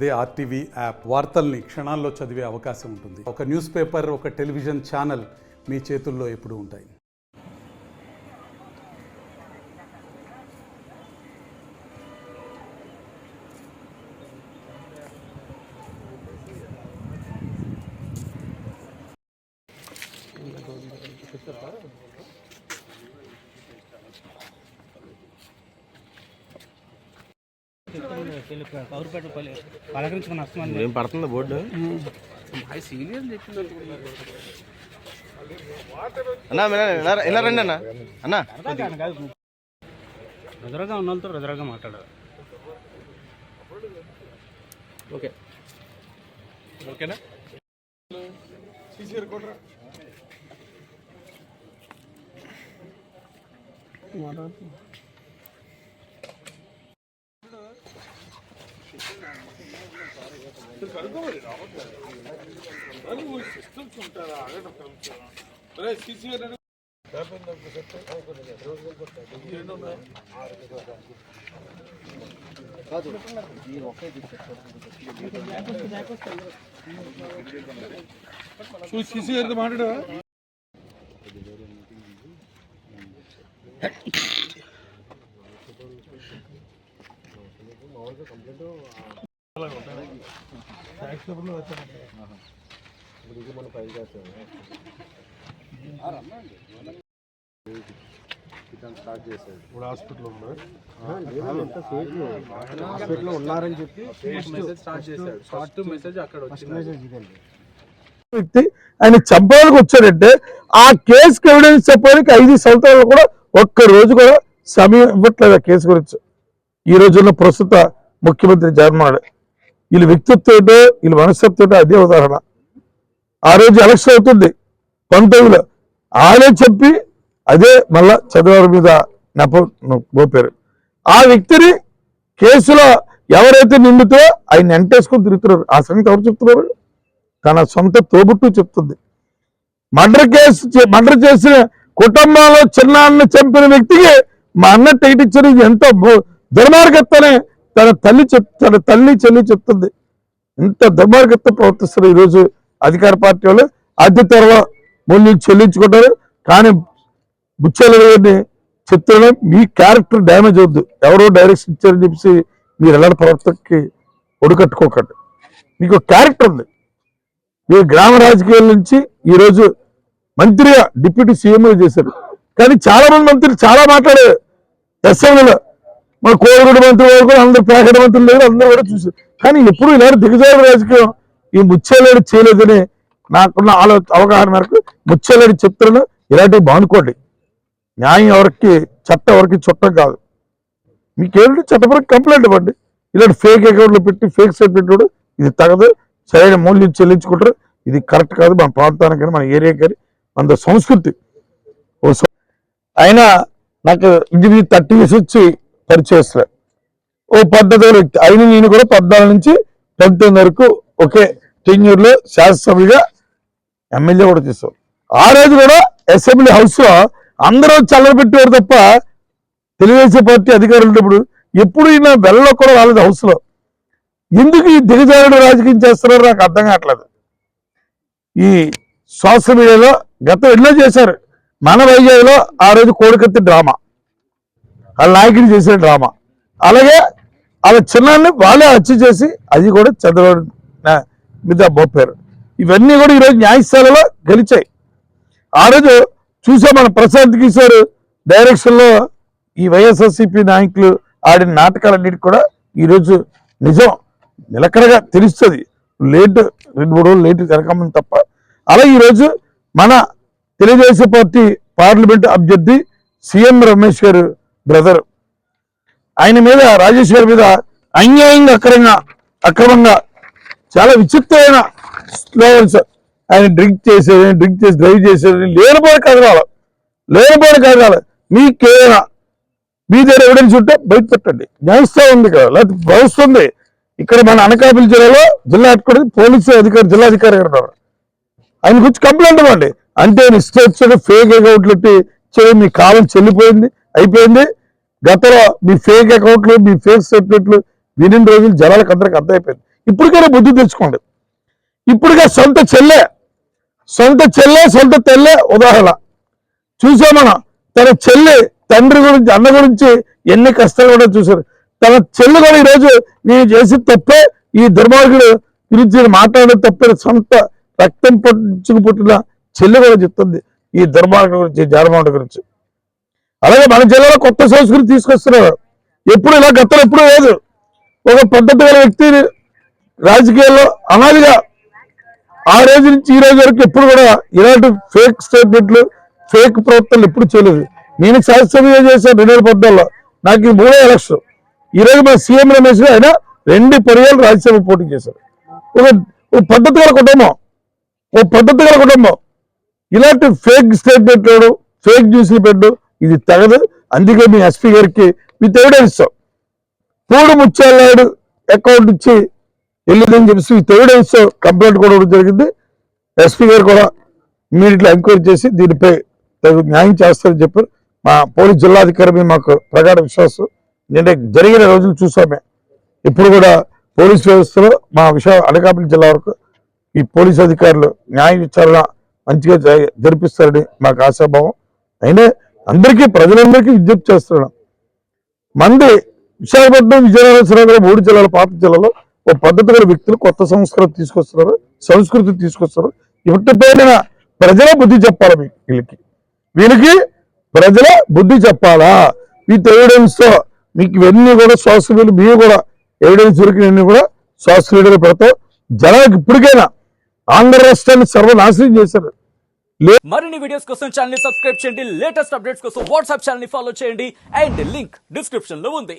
అదే RTV app వార్తల్ని క్షణాల్లో చదివే అవకాశం ఉంటుంది. ఒక న్యూస్ పేపర్, ఒక టెలివిజన్ ఛానల్ మీ చేతుల్లో ఎప్పుడూ ఉంటాయి. ఏం పడుతుంది బోర్డు అన్నా ఇలా రండి అన్న అన్న రెజరగా ఉన్న వాళ్ళతో రెజరగా మాట్లాడారు. ఓకే ఓకేనా చూసి మాట్లాడవా ఇప్పుడు హాస్పిటల్లో ఉన్నారని చెప్పి వ్యక్తి ఆయన చంపడానికి వచ్చాడంటే ఆ కేసుకి ఎవిడెన్స్ చెప్పడానికి 5 సంవత్సరాలు కూడా ఒక్క రోజు కూడా సమయం ఇవ్వట్లేదు ఆ కేసు గురించి. ఈ రోజున్న ప్రస్తుత ముఖ్యమంత్రి జగన్మోహన్ రెడ్డి వీళ్ళ వ్యక్తిత్వంతో వీళ్ళ మనస్తత్వంతో అదే ఉదాహరణ. ఆ రోజు ఎలక్షన్ అవుతుంది 19లో ఆయనే చెప్పి అదే మళ్ళా చంద్రబాబు మీద మోపారు. ఆ వ్యక్తిని కేసులో ఎవరైతే నిండుతో ఆయన ఎంటేసుకొని తిరుగుతున్నారు. ఆ సంగతి ఎవరు చెప్తున్నారు? తన సొంత తోబుట్టు చెప్తుంది. మర్డర్ చేసిన కుటుంబంలో చిన్నాన్న చంపిన వ్యక్తికి మా అన్న టికెట్ ఇచ్చిన ఎంతో దుర్మార్గత్తనే తన తల్లి చెల్లి చెప్తుంది. ఇంత దుర్మార్గత్త ప్రవర్తిస్తారు ఈరోజు అధికార పార్టీ వాళ్ళు. అద్దె తెరవ మూల్యం చెల్లించుకుంటారు. కానీ బుచ్చేళ్ళని చెప్తున్నా మీ క్యారెక్టర్ డ్యామేజ్ అవుద్దు. ఎవరో డైరెక్షన్ ఇచ్చారని చెప్పి మీరు ఎలాంటి ప్రవర్తనకి ఒడుకట్టుకోకండి. మీకు క్యారెక్టర్ ఉంది. మీరు గ్రామ రాజకీయాల నుంచి ఈరోజు మంత్రిగా డిప్యూటీ సీఎంగా చేశారు. కానీ చాలా మంది మంత్రులు చాలా మాట్లాడారు అసెంబ్లీలో. మన కోరుగూడు మంత్రి వరకు అందరూ ప్యాకెట్ మంత్రులు లేదు, అందరూ కూడా చూశారు. కానీ ఎప్పుడు ఇలాంటి దిగజారు రాజకీయం ఈ ముచ్చేలేడు చేయలేదని నాకున్న అవగాహన మేరకు ముచ్చేలేడు చెప్తున్నాను. ఇలాంటివి బానుకోండి. న్యాయం ఎవరికి చట్టం ఎవరికి చుట్టం కాదు. మీకేంటి చట్టపరంగా కంప్లైంట్ ఇవ్వండి. ఇలాంటి ఫేక్ అకౌంట్లు పెట్టి ఫేక్ సర్టిఫికేట్ కూడా ఇది తగదు, సరైన మూల్యం చెల్లించుకుంటారు. ఇది కరెక్ట్ కాదు మన ప్రాంతానికి కానీ మన ఏరియా కానీ మన సంస్కృతి. అయినా నాకు ఇంచుమించు 30 years వచ్చి పరిచయం ఓ పద్ధతి వ్యక్తి అయిన నేను కూడా 14 నుంచి 19 వరకు ఒకే టెన్యూర్లో శాసనసభ్యుగా ఎమ్మెల్యే కూడా చేస్తాం. ఆ రోజు కూడా అసెంబ్లీ హౌస్ లో అందరూ చల్లబెట్టేవారు తప్ప తెలుగుదేశం పార్టీ అధికారులు ఉన్నప్పుడు ఎప్పుడు ఈయన వెళ్ళలో కూడా రాలేదు హౌస్ లో. ఎందుకు ఈ దిగజారుడు రాజకీయం చేస్తున్నారో నాకు అర్థం కావట్లేదు. ఈ సోషల్ మీడియాలో గతం ఎన్నో చేశారు. మన వైజాగ్లో ఆ రోజు కోడికత్తి డ్రామా, వాళ్ళ నాయకుడు చేసే డ్రామా, అలాగే వాళ్ళ చిన్నాన్ని వాళ్ళే హత్య చేసి అది కూడా చంద్రబాబు మీద మోపారు. ఇవన్నీ కూడా ఈరోజు న్యాయస్థానంలో గెలిచాయి. ఆ రోజు చూసే మన ప్రశాంత్ కిషోర్ డైరెక్షన్లో ఈ వైఎస్ఆర్సీపీ నాయకులు ఆడిన నాటకాలన్నిటికీ కూడా ఈరోజు నిజం నిలకడగా తెలుస్తుంది. లేటు 2-3 రోజులు లేటు జరగమని తప్ప. అలాగే ఈరోజు మన తెలుగుదేశం పార్టీ పార్లమెంట్ అభ్యర్థి సీఎం రమేష్ గారు బ్రదర్, ఆయన మీద రాజేష్ గారి మీద అన్యాయంగా అక్రమంగా చాలా విచిత్రమైన స్లోగన్స్, ఆయన డ్రింక్ చేసి డ్రైవ్ చేసేది లేనిపోయిన కదగాలి. మీకేమైనా మీ దగ్గర ఎవిడెన్స్ ఉంటే బయట పెట్టండి. న్యాయస్థానం ఉంది కదా, లేకపోతే భవిస్తుంది. ఇక్కడ మన అనకాపల్లి జిల్లాలో జిల్లా హెడ్ పోలీసు అధికారి జిల్లాధికారి గారు ఉన్నారు. ఆయన గురించి కంప్లైంట్ ఇవ్వండి. అంటే ఇష్టం ఫేక్ అకౌంట్లు చేయి, మీ కాలం చెల్లిపోయింది, అయిపోయింది. గతంలో మీ ఫేక్ అకౌంట్లు, మీ ఫేక్ సర్టిఫికెట్లు వినిన రోజులు జనాలకు అందరికి అర్థమైపోయింది. ఇప్పటికైనా బుద్ధి తెచ్చుకోండి. ఇప్పటికే సొంత తెల్లే ఉదాహరణ చూసామన్నా. తన చెల్లి తండ్రి గురించి, అన్న గురించి ఎన్ని కష్టాలు కూడా చూశారు. తన చెల్లి కూడా ఈరోజు నేను చేసి తప్పే, ఈ దుర్మార్గుడు గురించి మాట్లాడే తప్పే, సొంత రక్తం పుట్టిన చెల్లి కూడా చెప్తుంది ఈ దుర్మార్గుడు గురించి, జారమాండ గురించి. అలాగే మన జిల్లాలో కొత్త సంస్కృతి తీసుకొస్తున్నారు. ఎప్పుడు ఇలా గతంలో ఎప్పుడు లేదు. ఒక పద్ధతి గల వ్యక్తి రాజకీయాల్లో అనాదిగా ఆ రోజు నుంచి ఈ రోజు వరకు ఎప్పుడు కూడా ఇలాంటి ఫేక్ స్టేట్మెంట్లు, ఫేక్ ప్రవర్తనలు ఎప్పుడు చేయలేదు. నేను శాసనసభ్యుగా చేశాను 2014లో, నాకు ఈ 3వ ఎలక్షన్. ఈ రోజు మన సీఎం రమేష్ ఆయన 2 పర్యాలు రాజ్యసభ పోటీ చేశారు. ఒక పద్ధతి గల కుటుంబం ఇలాంటి ఫేక్ స్టేట్మెంట్లు, ఫేక్ న్యూస్లు పెట్టు, ఇది తగదు. అందుకే మీ ఎస్పీ గారికి విత్ ఎవిడెన్స్ పూడు ముత్యాలనాయుడు అకౌంట్ ఇచ్చి వెళ్ళిందని చెప్పేసి విత్ ఎవిడెన్స్ కంప్లైంట్ కూడా ఇవ్వడం జరిగింది. ఎస్పీ గారు కూడా ఇమీడియట్లీ ఎంక్వైరీ చేసి దీనిపై న్యాయం చేస్తారని చెప్పారు. మా పోలీస్ జిల్లాధికారి మీద మాకు ప్రగాఢ విశ్వాసం. ఎందుకంటే జరిగిన రోజులు చూసామే. ఇప్పుడు కూడా పోలీస్ వ్యవస్థలో మా అనకాపల్లి జిల్లా వరకు ఈ పోలీస్ అధికారులు న్యాయ విచారణ మంచిగా జరిపిస్తారని మాకు ఆశాభావం. అయినా అందరికీ, ప్రజలందరికీ విజ్ఞప్తి చేస్తున్నాం. విశాఖపట్నం, విజయనగరం, శ్రీకాకుళం 3 జిల్లాల, పాత జిల్లాలో ఒక పద్ధతి గల వ్యక్తులు కొత్త సంస్కృతి తీసుకొస్తున్నారు. ఇప్పటిపైన ప్రజల బుద్ధి చెప్పాలి. వీళ్ళకి ప్రజల బుద్ధి చెప్పాలా విత్ ఎవిడెన్స్ తో. మీకు ఇవన్నీ కూడా సోషల్ మీడియా, మీరు కూడా ఎవిడెన్స్ దొరికినవన్నీ కూడా సోషల్ మీడియాలో పెడతాం. జనాలకు ఇప్పటికైనా ఆంధ్ర రాష్ట్రాన్ని సర్వనాశనం చేశారు. మరిన్ని వీడియోస్ కోసం ఛానల్ ని సబ్స్క్రైబ్ చేయండి. లేటెస్ట్ అప్డేట్స్ కోసం వాట్సాప్ ఛానల్ ని ఫాలో చేయండి. అండ్ లింక్ డిస్క్రిప్షన్ లో ఉంది.